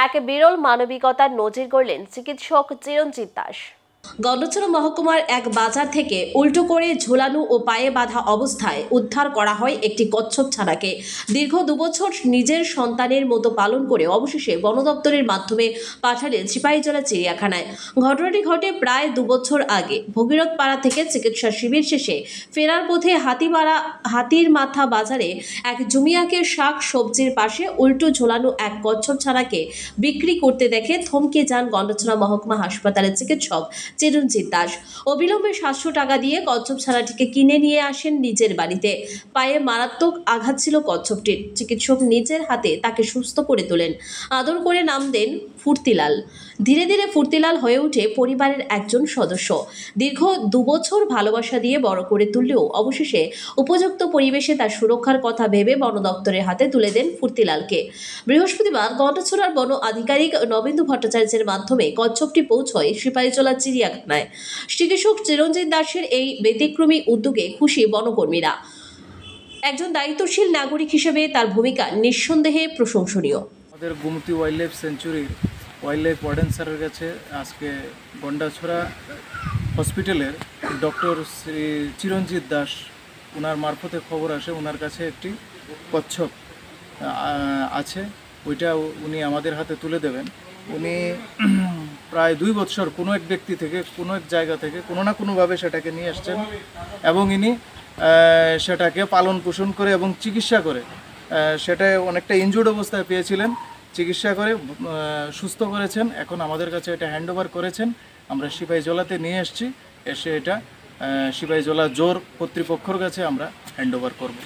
এক বিরল মানবিকতার নজির গড়লেন চিকিৎসক চিরঞ্জিত দাস। গন্ডছড়া মহকুমার এক বাজার থেকে উল্টো করে ঝোলানো ও পায়ে বাঁধা অবস্থায় উদ্ধার করা হয় একটি কচ্ছপ ছানাকে। দীর্ঘ 2 বছর নিজের সন্তানের মতো পালন করে অবশেষে বন দপ্তরের মাধ্যমে পাঠালেন সিপাহীজলা চিড়িয়াখানায়। ঘটনাটি ঘটে প্রায় 2 বছর আগে। ভগীরথ পাড়া থেকে চিকিৎসা শিবির শেষে ফেরার পথে হাতির মাথা বাজারে এক জুমিয়াকে শাক সবজির পাশে উল্টো ঝোলানো এক কচ্ছপ ছানাকে বিক্রি করতে দেখে থমকে যান গন্ডছড়া মহকুমা হাসপাতালের চিকিৎসক চিরঞ্জিত দাস। অবিলম্বে 700 টাকা দিয়ে কচ্ছপ ছানাটিকে কিনে নিয়ে আসেন নিজের বাড়িতে। পায়ে মারাত্মক আঘাত ছিল কচ্ছপটির। চিকিৎসক নিজের হাতে তাকে সুস্থ করে তোলেন। আদর করে নাম দেন ফুর্তিলাল। ধীরে ধীরে ফুর্তিলাল হয়ে ওঠে পরিবারের একজন সদস্য। দীর্ঘ 2 বছর ভালোবাসা দিয়ে বড় করে তুললেও অবশেষে উপযুক্ত পরিবেশে তার সুরক্ষার কথা ভেবে বন দপ্তরের হাতে তুলে দেন ফুর্তিলালকে। বৃহস্পতিবার গন্ডছড়ার বন আধিকারিক নবেন্দু ভট্টাচার্যের মাধ্যমে কচ্ছপটি পৌঁছয় সিপাহীজলা চিড়িয়াখানায়। চিকিৎসক চিরঞ্জিত দাসের এই ব্যতিক্রমী উদ্যোগে খুশি বনকর্মীরা। একজন দায়িত্বশীল নাগরিক হিসেবে তার ভূমিকা নিঃসন্দেহে প্রশংসনীয়। আমাদের গোমতী ওয়াইল্ড লাইফ সেঞ্চুরির ওয়াইল্ড লাইফ ওয়ার্ডেন স্যারের কাছে আজকে গন্ডাছড়া হসপিটালের ডক্টর শ্রী চিরঞ্জিত দাস ওনার মারফতে খবর আসে ওনার কাছে একটি কচ্ছপ আছে, ওইটা উনি আমাদের হাতে তুলে দেবেন। উনি প্রায় 2 বছর কোনো এক ব্যক্তি থেকে কোনো এক জায়গা থেকে কোনো না কোনোভাবে সেটাকে নিয়ে আসছেন এবং ইনি সেটাকে পালন পোষণ করে এবং চিকিৎসা করে, সেটা অনেকটা ইনজুর্ড অবস্থায় পেয়েছিলেন, চিকিৎসা করে সুস্থ করেছেন। এখন আমাদের কাছে এটা হ্যান্ডওভার করেছেন। আমরা সিপাহীজলাতে নিয়ে এসেছি, এসে এটা সিপাহীজলা জোর কর্তৃপক্ষের কাছে আমরা হ্যান্ডওভার করব।